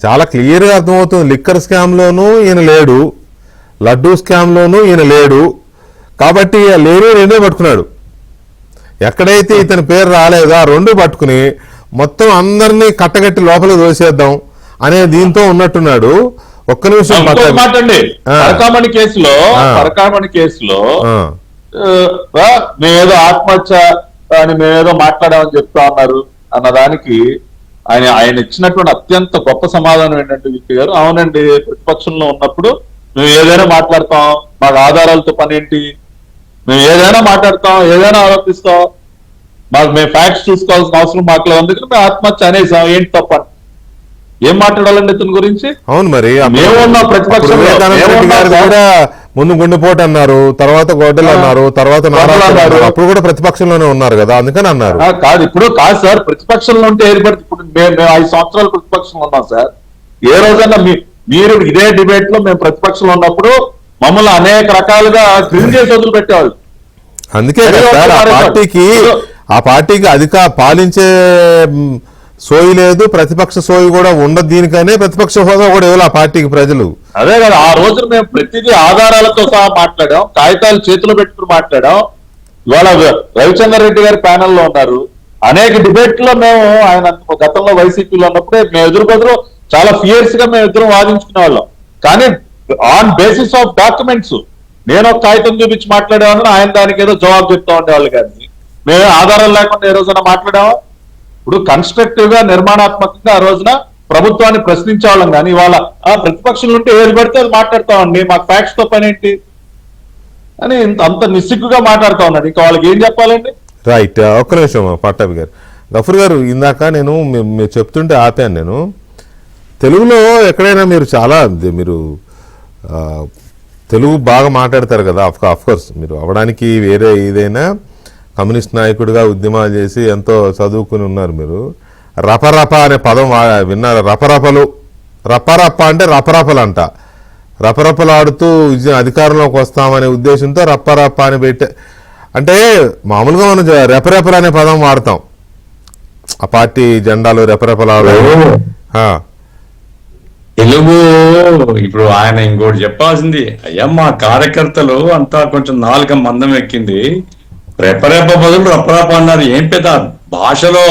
చాలా క్లియర్గా అర్థమవుతుంది. లిక్కర్ స్కామ్లోనూ ఈయన లేడు, లడ్డూ స్కామ్లోనూ ఈయన లేడు, కాబట్టి లేని రెండే పట్టుకున్నాడు. ఎక్కడైతే ఇతని పేరు రాలేదో ఆ రెండు పట్టుకుని మొత్తం అందరినీ కట్టగట్టి లోపలికి దోసేద్దాం అనే దీంతో ఉన్నట్టున్నాడు. ఒక్క నిమిషం మాట్లాడండి. పరకామణి కేసులో మేమేదో ఆత్మహత్య అని మేమేదో మాట్లాడామని చెప్తా ఉన్నారు అన్నదానికి ఆయన ఇచ్చినటువంటి అత్యంత గొప్ప సమాధానం ఏంటంటే విపి గారు, అవునండి ప్రతిపక్షంలో ఉన్నప్పుడు మేము ఏదైనా మాట్లాడతాం, మాకు ఆధారాలతో పని ఏంటి, మేము ఏదైనా మాట్లాడతాం, ఏదైనా ఆరోపిస్తాం, మేము ఫ్యాక్ట్స్ చూసుకోవాల్సిన అవసరం మాకు లేదు, అందుకని మేము ఆత్మహత్య అనేసాం, ఏంటి తప్పని ఏం మాట్లాడాలండి ఇతని గురించి? అవును, మరి మేమున్న ప్రతిపక్షంలో ముందు గుండెపోటు అన్నారు, తర్వాత గొడ్డలు అన్నారు, తర్వాత నారాయణ అప్పుడు కూడా ప్రతిపక్షంలోనే ఉన్నారు కదా, అందుకని అన్నారు. కాదు ఇప్పుడు కాదు సార్, ప్రతిపక్షంలో ఉంటే ఏర్పడి ఇప్పుడు మేము 5 సంవత్సరాలు ప్రతిపక్షంలో ఉన్నాం సార్. ఏ రోజైనా మీరు ఇదే డిబేట్ లో మేము ప్రతిపక్షంలో ఉన్నప్పుడు మమ్మల్ని అనేక రకాలుగా క్రిమినల్ చేసి వదిలిపెట్టేవాళ్ళు. అందుకే సార్ ఆ పార్టీకి పాలించే సోయి లేదు, ప్రతిపక్ష సోయి కూడా ఉండదు. దీనికనే ప్రతిపక్ష హోదా కూడా ఇవ్వాలి ఆ పార్టీకి ప్రజలు. అదే కదా, ఆ రోజు మేము ప్రతిదీ ఆధారాలతో సహా మాట్లాడాం, కాగితాలు చేతిలో పెట్టుకుని మాట్లాడాం. ఇవాళ రవిచంద్ర రెడ్డి గారి ప్యానెల్లో ఉన్నారు. అనేక డిబేట్ లో మేము ఆయన గతంలో వైసీపీలో ఉన్నప్పుడే మేము ఎదురు చాలా ఫియర్స్ గా మేము ఇద్దరం వాదించుకునే వాళ్ళం. కానీ ఆన్ బేసిస్ ఆఫ్ డాక్యుమెంట్స్ నేను ఒక కాగితం చూపించి మాట్లాడేవాళ్ళని, ఆయన దానికి ఏదో జవాబు చెప్తా ఉండేవాళ్ళు. కానీ మేము ఆధారాలు లేకుండా ఏ రోజైనా మాట్లాడామా? ఇప్పుడు కన్స్ట్రక్టివ్ గా నిర్మాణాత్మకంగా ఆ రోజున ప్రభుత్వాన్ని ప్రశ్నించేవాళ్ళం. కానీ ఇవాళ ప్రతిపక్షంలో ఉంటే ఏది పడితే అది మాట్లాడతామండి, మాకు ఫ్యాక్ట్స్ తో పని ఏంటి అని అంత నిస్సిగ్గుగా మాట్లాడుతా ఉన్నాడు. ఇంకా వాళ్ళకి ఏం చెప్పాలండి? రైట్, ఒక్క నిమిషం పట్టాభి గారు. గఫూర్ గారు, ఇందాక నేను మీరు చెప్తుంటే ఆపాను. నేను తెలుగులో ఎక్కడైనా మీరు తెలుగు బాగా మాట్లాడతారు కదా, అఫ్కోర్స్ మీరు అవడానికి వేరే ఏదైనా కమ్యూనిస్ట్ నాయకుడిగా ఉద్యమాలు చేసి ఎంతో చదువుకుని ఉన్నారు. మీరు రపరప అనే పదం విన్నారు? రపరప అంటే రపరపలు అంట. రపరపలాడుతూ అధికారంలోకి వస్తామనే ఉద్దేశంతో రప్పరప్ప అని అంటే మామూలుగా మనం రెపరెపలు అనే పదం వాడతాం. ఆ పార్టీ జెండాలు రెపరెపలాడు. తెలుగు ఇప్పుడు ఆయన ఇంకోటి చెప్పాల్సింది, అయ్యా మా కార్యకర్తలు అంతా కొంచెం నాలుక మందం ఎక్కింది, రెపరెప బదులు రప్పరప అన్నారు. ఏం పెద్ద భాషలో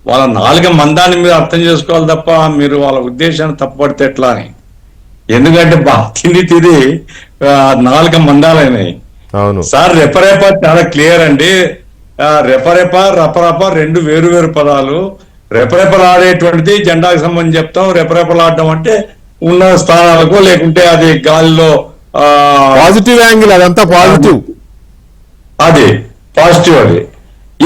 వాళ్ళ నాలుక మందాన్ని మీరు అర్థం చేసుకోవాలి తప్ప మీరు వాళ్ళ ఉద్దేశాన్ని తప్పుపడితే ఎట్లా అని. ఎందుకంటే తిది నాలుక మందాలైనాయి. అవును సార్, రెపరెప చాలా క్లియర్ అండి. రెపరెప రపరప రెండు వేరు వేరు పదాలు. రెపరెపలాడేటువంటిది జెండాకు సంబంధించి చెప్తాం. రెపరెపలాడడం అంటే ఉన్న స్థానాలకు, లేకుంటే అది గాలిలో పాజిటివ్ యాంగిల్, అదంతా పాజిటివ్, అది పాజిటివ్. అది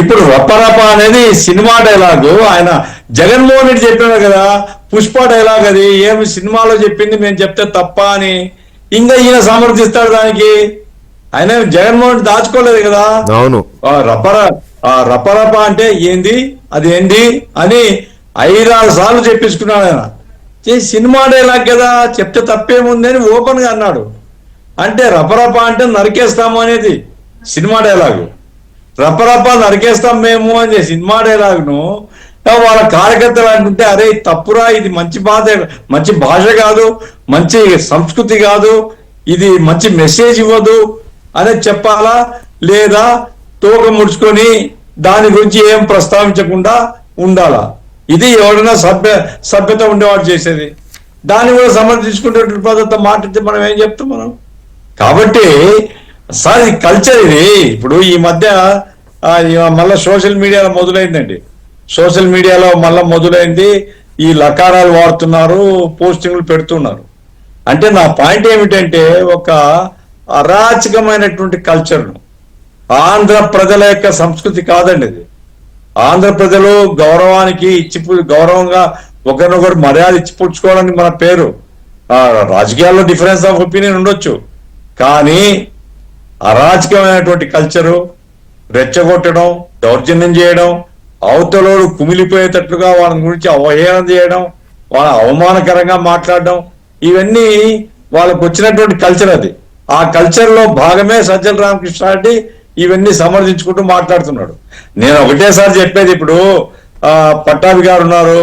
ఇప్పుడు రపరప అనేది సినిమా డైలాగు. ఆయన జగన్మోహన్ రెడ్డి చెప్పాడు కదా, పుష్ప డైలాగ్ అది. ఏమి సినిమాలో చెప్పింది మేము చెప్తే తప్ప అని ఇంకా ఈయన సమర్థిస్తాడు దానికి. ఆయన జగన్మోహన్ రెడ్డి దాచుకోలేదు కదా. అవును, రపరప అంటే ఏంది, అది ఏంది అని 5-6 సార్లు చెప్పించుకున్నాడు ఆయన. సినిమా డైలాగ్ కదా, చెప్తే తప్పేముంది అని ఓపెన్ గా అన్నాడు. అంటే రపరప అంటే నరికేస్తాము అనేది సినిమా డైలాగు. రపరప నరికేస్తాం మేము అని సినిమా డైలాగ్ను వాళ్ళ కార్యకర్తలు అంటుంటే, అరే తప్పురా, ఇది మంచి భాష కాదు, మంచి సంస్కృతి కాదు, ఇది మంచి మెసేజ్ ఇవ్వదు అనేది చెప్పాలా, లేదా తోక ముడుచుకొని దాని గురించి ఏం ప్రస్తావించకుండా ఉండాలా? ఇది ఎవరైనా సభ్యత ఉండేవాడు చేసేది. దాన్ని కూడా సమర్థించుకునేటువంటి పద్ధతితో మాట్లాడితే మనం ఏం చెప్తాం మనం? కాబట్టి సార్, ఇది కల్చర్. ఇది ఇప్పుడు ఈ మధ్య మళ్ళా సోషల్ మీడియాలో మొదలైందండి. సోషల్ మీడియాలో మళ్ళా మొదలైంది. ఈ లకారాలు వాడుతున్నారు, పోస్టింగ్లు పెడుతున్నారు. అంటే నా పాయింట్ ఏమిటంటే, ఒక అరాచకమైనటువంటి కల్చర్ను, ఆంధ్ర ప్రజల యొక్క సంస్కృతి కాదండి ఇది. ఆంధ్ర ప్రజలు గౌరవానికి గౌరవంగా ఒకరినొకరు మర్యాద ఇచ్చిపుచ్చుకోవడానికి మన పేరు. రాజకీయాల్లో డిఫరెన్స్ ఆఫ్ ఒపీనియన్ ఉండొచ్చు, కానీ అరాచకమైనటువంటి కల్చరు, రెచ్చగొట్టడం, దౌర్జన్యం చేయడం, అవతలోడు కుమిలిపోయేటట్లుగా వాళ్ళ గురించి అవహేళన చేయడం, వాళ్ళ అవమానకరంగా మాట్లాడడం, ఇవన్నీ వాళ్ళకు వచ్చినటువంటి కల్చర్. అది ఆ కల్చర్ లో భాగమే సజ్జల రామకృష్ణారెడ్డి ఇవన్నీ సమర్థించుకుంటూ మాట్లాడుతున్నాడు. నేను ఒకటేసారి చెప్పేది, ఇప్పుడు పట్టాభి గారు ఉన్నారు,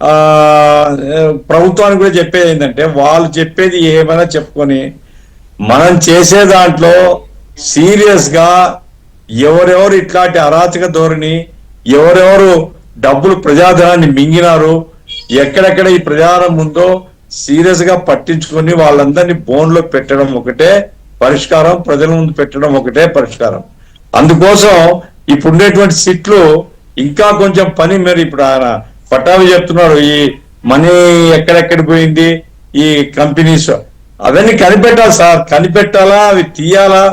ఆ, ప్రభుత్వానికి కూడా చెప్పేది ఏంటంటే వాళ్ళు చెప్పేది ఏమైనా చెప్పుకొని మనం చేసే దాంట్లో సీరియస్ గా ఎవరెవరు ఇట్లాంటి అరాచక ధోరణి, ఎవరెవరు డబ్బులు ప్రజాధనాన్ని మింగినారు, ఎక్కడెక్కడ ఈ ప్రజాధనం ఉందో సీరియస్ గా పట్టించుకొని వాళ్ళందరినీ బోన్లో పెట్టడం ఒకటే పరిష్కారం, ప్రజల ముందు పెట్టడం ఒకటే పరిష్కారం. అందుకోసం ఇప్పుడు ఉండేటువంటి సీట్లు ఇంకా కొంచెం పని మరి ఇప్పుడు ఆయన పట్టాభి చెప్తున్నారు ఈ మనీ ఎక్కడెక్కడ పోయింది ఈ కంపెనీస్ అవన్నీ కనిపెట్టాలి సార్, కనిపెట్టాలా, అవి తీయాలా,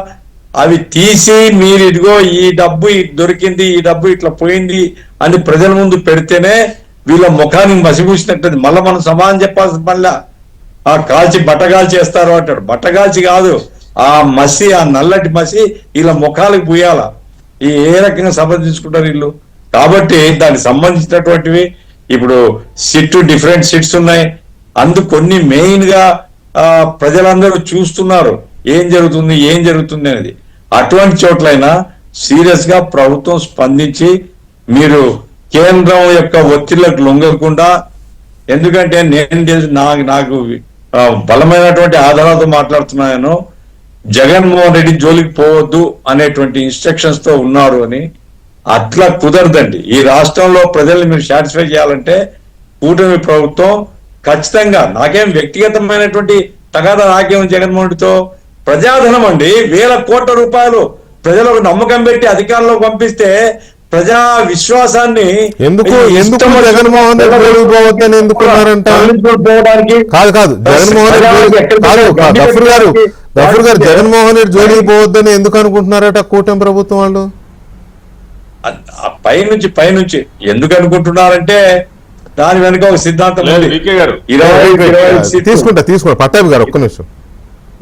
అవి తీసి మీరు ఇదిగో ఈ డబ్బు దొరికింది, ఈ డబ్బు ఇట్లా పోయింది అని ప్రజల ముందు పెడితేనే వీళ్ళ ముఖానికి మసిపూసినట్టు. మళ్ళీ మనం సమాధానం చెప్పాల్సిన మళ్ళా ఆ కాల్చి బట్టగాల్చి వేస్తారు అంటాడు. బట్టగాల్చి కాదు, ఆ మసి, ఆ నల్లటి మసి వీళ్ళ ముఖాలకు పూయాల. ఏ రకంగా సమర్థించుకుంటారు వీళ్ళు. కాబట్టి దానికి సంబంధించినటువంటివి ఇప్పుడు డిఫరెంట్ సిట్స్ ఉన్నాయి. అందుకు కొన్ని మెయిన్ గా ప్రజలందరూ చూస్తున్నారు ఏం జరుగుతుంది అనేది. అటువంటి చోట్లైనా సీరియస్ గా ప్రభుత్వం స్పందించి మీరు కేంద్రం యొక్క ఒత్తిళ్లకు లొంగకుండా, ఎందుకంటే నేను నాకు బలమైనటువంటి ఆధారాలతో మాట్లాడుతున్నాను, జగన్మోహన్ రెడ్డి జోలికి పోవద్దు అనేటువంటి ఇన్స్ట్రక్షన్స్ తో ఉన్నారు అని. అట్లా కుదరదండి. ఈ రాష్ట్రంలో ప్రజల్ని మీరు సాటిస్ఫై చేయాలంటే కూటమి ప్రభుత్వం ఖచ్చితంగా, నాకేం వ్యక్తిగతమైనటువంటి తగాదా నాకేం జగన్మోహన్ రెడ్డితో, ప్రజాధనం అండి, వేల కోట్ల రూపాయలు ప్రజలకు నమ్మకం పెట్టి అధికారంలోకి పంపిస్తే ప్రజా విశ్వాసాన్ని ఎందుకు జగన్మోహన్ రెడ్డి పోవద్దని ఎందుకున్నారంట? కాదు జగన్మోహన్ రెడ్డి గఫూర్ గారు జగన్మోహన్ రెడ్డి జోలికి పోవద్దని ఎందుకు అనుకుంటున్నారట కూటమి ప్రభుత్వం వాళ్ళు? పైనుంచి ఎందుకు అనుకుంటున్నారంటే దాని వెనుక ఒక సిద్ధాంతం ఉంది. తీసుకుంటా పట్టాభి గారు ఒక్క నిమిషం.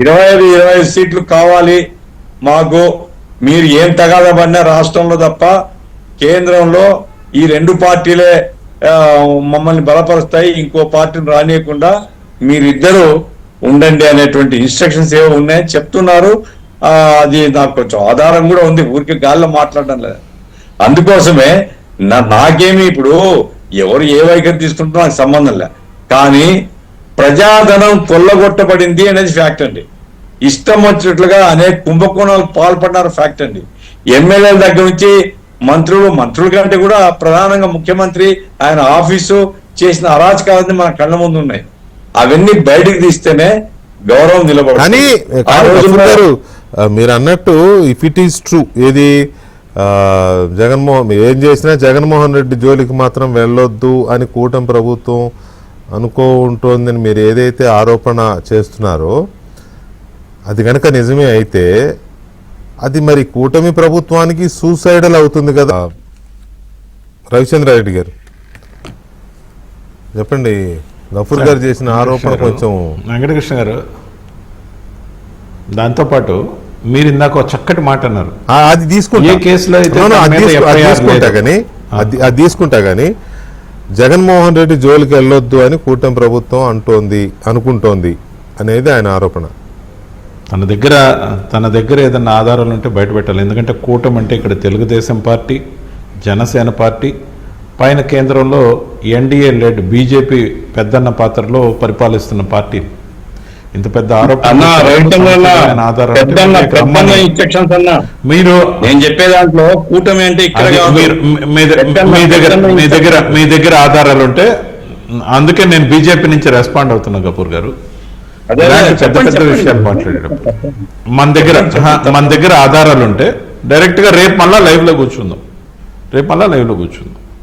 25 సీట్లు కావాలి మాకు, మీరు ఏం తగాదా పడినా రాష్ట్రంలో తప్ప కేంద్రంలో ఈ రెండు పార్టీలే మమ్మల్ని బలపరుస్తాయి, ఇంకో పార్టీని రానియకుండా మీరిద్దరూ ఉండండి అనేటువంటి ఇన్స్ట్రక్షన్స్ ఏవో ఉన్నాయని చెప్తున్నారు. అది నాకు కొంచెం ఆధారం కూడా ఉంది, ఊరికి గాల్లో మాట్లాడడం లేదు. అందుకోసమే నాకేమి ఇప్పుడు ఎవరు ఏ వైఖరి తీసుకుంటారో నాకు సంబంధం లే, కానీ ప్రజాధనం కొల్లగొట్టబడింది అనేది ఫ్యాక్ట్ అండి. ఇష్టం వచ్చినట్లుగా అనేక కుంభకోణాలు పాల్పడ్డారు ఫ్యాక్ట్ అండి. ఎమ్మెల్యేల దగ్గర నుంచి మంత్రుల కంటే కూడా ప్రధానంగా ముఖ్యమంత్రి ఆయన ఆఫీసు చేసిన అరాచకాలన్నీ మన కళ్ళ ముందు ఉన్నాయి. అవన్నీ బయటకు తీస్తేనే గౌరవం నిలబడుతుంది. కానీ మీరు అన్నట్టు ఇఫ్ ఇట్ ఈస్ ట్రూ, ఏది ఏం చేసినా జగన్మోహన్ రెడ్డి జోలికి మాత్రం వెళ్ళొద్దు అని కూటమి ప్రభుత్వం అనుకుంటోందని మీరు ఏదైతే ఆరోపణ చేస్తున్నారో అది కనుక నిజమే అయితే అది మరి కూటమి ప్రభుత్వానికి సూసైడల్ అవుతుంది కదా. రవిచంద్రారెడ్డి గారు చెప్పండి, గఫూర్ గారు చేసిన ఆరోపణ కొంచెం. వెంకటకృష్ణ గారు, దాంతోపాటు మీరు ఇందాక ఒక చక్కటి మాట అన్నారు, అది తీసుకుంటా, ఏ కేసులో అయితే అది తీసుకుంటా కానీ జగన్మోహన్ రెడ్డి జోలికి వెళ్ళొద్దు అని కూటమి ప్రభుత్వం అనుకుంటోంది అనేది ఆయన ఆరోపణ. తన దగ్గర ఏదన్నా ఆధారాలు ఉంటే బయట పెట్టాలి. ఎందుకంటే కూటమి అంటే ఇక్కడ తెలుగుదేశం పార్టీ, జనసేన పార్టీ, పైన కేంద్రంలో ఎన్డీఏ లెడ్ బీజేపీ పెద్దన్న పాత్రలో పరిపాలిస్తున్న పార్టీ. ఇంత పెద్ద మీరు నేను చెప్పే దాంట్లో కూటమి అంటే మీ దగ్గర ఆధారాలు ఉంటే, అందుకే నేను బీజేపీ నుంచి రెస్పాండ్ అవుతున్నా గఫూర్ గారు. పెద్ద పెద్ద విషయాలు మాట్లాడేటప్పుడు మన దగ్గర ఆధారాలు ఉంటే డైరెక్ట్ గా రేపు మళ్ళా లైవ్ లో కూర్చుందాం.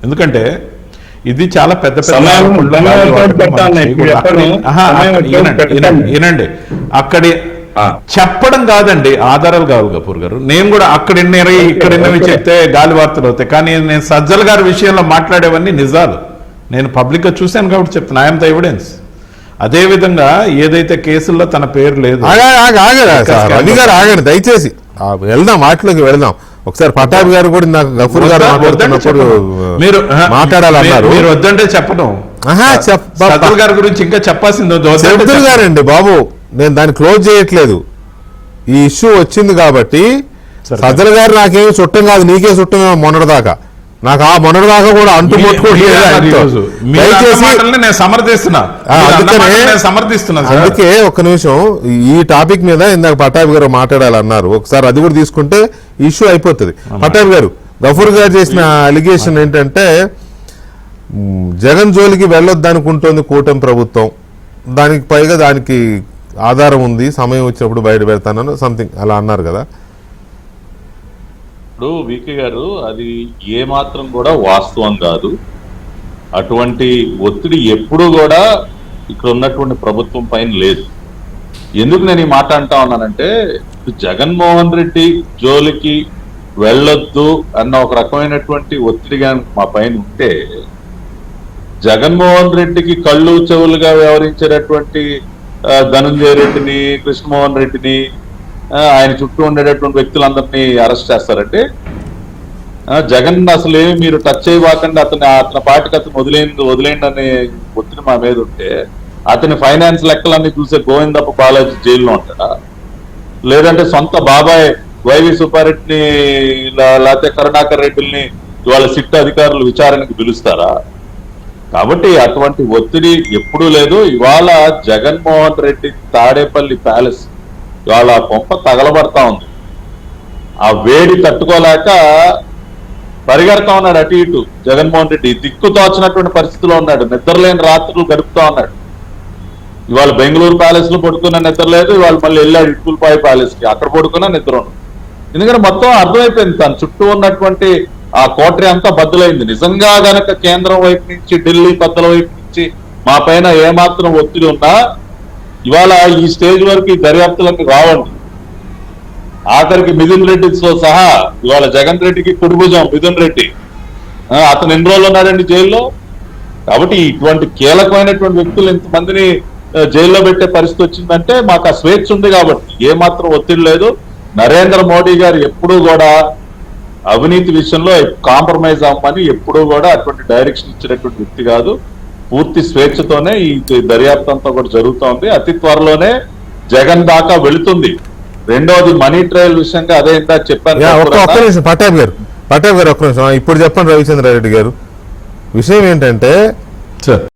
ఎందుకంటే ఇది చాలా పెద్ద వినండి, అక్కడి చెప్పడం కాదండి, ఆధారాలు కావాలి గఫూర్ గారు. నేను కూడా ఇక్కడిన్నవి చెప్తే గాలి వార్తలు అవుతాయి, కానీ నేను సజ్జల గారి విషయంలో మాట్లాడేవన్నీ నిజాలు. నేను పబ్లిక్ గా చూశాను కాబట్టి చెప్తున్నా, ఐఎమ్ ద ఎవిడెన్స్. అదే విధంగా ఏదైతే కేసుల్లో తన పేరు లేదు, రవి గారు ఆగండి దయచేసి, వెళ్దాం వాటిలోకి వెళ్దాం. ఒకసారి పట్టాభి గారు కూడా నాకు గఫూర్ గారు మాట్లాడుతున్నప్పుడు మీరు మాట్లాడాలన్నారు, మీరు వద్దంటే చెప్పడం. సజ్జల గారి గురించి ఇంకా చెప్పాల్సింది గారండి బాబు, నేను దాన్ని క్లోజ్ చేయట్లేదు. ఈ ఇష్యూ వచ్చింది కాబట్టి సజ్జల గారు నాకేమి చుట్టం కాదు, నీకే చుట్టమేమో మొన్నటిదాకా. నాకు ఆ మొన్నటిదాకా కూడా మీరే అన్నారు ఈరోజు. మీరు అన్న మాటల్ని నేను సమర్థిస్తున్నా. మీరు అన్న మాటల్ని నేను సమర్థిస్తున్నా సార్. అందుకే ఒక్క నిమిషం ఈ టాపిక్ మీద ఇందాక పట్టాభి గారు మాట్లాడాలన్నారు, ఒకసారి అది కూడా తీసుకుంటే ఇష్యూ అయిపోతుంది. పట్టాభి గారు, గఫూర్ గారు చేసిన అలిగేషన్ ఏంటంటే జగన్ జోలికి వెళ్ళొద్దనుకుంటోంది కూటమి ప్రభుత్వం, దానికి పైగా దానికి ఆధారం ఉంది, సమయం వచ్చినప్పుడు బయట పెడతానని సంథింగ్ అలా అన్నారు కదా. ఇప్పుడు వికే గారు, అది ఏ మాత్రం కూడా వాస్తవం కాదు. అటువంటి ఒత్తిడి ఎప్పుడు కూడా ఇక్కడ ఉన్నటువంటి ప్రభుత్వం పైన లేదు. ఎందుకు నేను ఈ మాట అంటా ఉన్నానంటే, జగన్మోహన్ రెడ్డి జోలికి వెళ్ళొద్దు అన్న ఒక రకమైనటువంటి ఒత్తిడి మా పైన ఉంటే, జగన్మోహన్ రెడ్డికి కళ్ళు చెవులుగా వ్యవహరించేటటువంటి ధనంజయ రెడ్డిని, కృష్ణమోహన్ రెడ్డిని, ఆయన చుట్టూ ఉండేటటువంటి వ్యక్తులందరినీ అరెస్ట్ చేస్తారంటే, జగన్ అసలు ఏమి మీరు టచ్ చేయవాకండి, అతని పాటికి అతను వదిలేయండి అనే ఒత్తిడి మా మీద ఉంటే, అతని ఫైనాన్స్ లెక్కలన్నీ చూసే గోవిందప్ప బాలాజీ జైల్లో ఉంటాడా? లేదంటే సొంత బాబాయ్ వైవి సుబ్బారెడ్డిని లేకపోతే కరుణాకర్ రెడ్డిని ఇవాళ సిట్ అధికారులు విచారణకు పిలుస్తారా? కాబట్టి అటువంటి ఒత్తిడి ఎప్పుడూ లేదు. ఇవాళ జగన్మోహన్ రెడ్డి తాడేపల్లి ప్యాలెస్ ఇవాళ కొంప తగలబడతా ఉంది. ఆ వేడి తట్టుకోలేక పరిగెడతా ఉన్నాడు అటు ఇటు. జగన్మోహన్ రెడ్డి దిక్కు తోచినటువంటి పరిస్థితిలో ఉన్నాడు, నిద్రలేని రాత్రులు గడుపుతా ఉన్నాడు. ఇవాళ బెంగళూరు ప్యాలెస్ లో పడుకున్న నిద్ర లేదు, ఇవాళ మళ్ళీ వెళ్ళాడు ఇటుకులపాయ ప్యాలెస్ కి, అక్కడ పడుకున్నా నిద్ర ఉండదు. ఎందుకంటే మొత్తం అర్థమైపోయింది, తన చుట్టూ ఉన్నటువంటి ఆ కోటరీ అంతా బద్దలైంది. నిజంగా గనక కేంద్రం వైపు నుంచి, ఢిల్లీ పెద్దల వైపు నుంచి మా పైన ఏమాత్రం ఒత్తిడి ఉన్నా ఇవాళ ఈ స్టేజ్ వరకు ఈ దర్యాప్తులకు రావండి. ఆఖరికి మిథున్ రెడ్డితో సహా ఇవాళ జగన్ రెడ్డికి కుడిభుజం మిథున్ రెడ్డి, అతను ఎన్ని రోజులు ఉన్నాడండి జైల్లో. కాబట్టి ఇటువంటి కీలకమైనటువంటి వ్యక్తులు ఇంతమందిని జైల్లో పెట్టే పరిస్థితి వచ్చిందంటే మాకు ఆ స్వేచ్ఛ ఉంది కాబట్టి ఏమాత్రం ఒత్తిడి లేదు. నరేంద్ర మోడీ గారు ఎప్పుడూ కూడా అవినీతి విషయంలో కాంప్రమైజ్ అవ్వమని ఎప్పుడూ కూడా అటువంటి డైరెక్షన్ ఇచ్చినటువంటి వ్యక్తి కాదు. పూర్తి స్వేచ్ఛతోనే ఈ దర్యాప్తు అంతా కూడా జరుగుతోంది. అతి త్వరలోనే జగన్ దాకా వెళుతుంది. రెండోది మనీ ట్రయల్ విషయంగా అదే ఇందాక చెప్పాను. ఒక్క నిమిషం పట్టాభి గారు ఒక్క నిమిషం ఇప్పుడు చెప్పండి రవిచంద్రారెడ్డి గారు, విషయం ఏంటంటే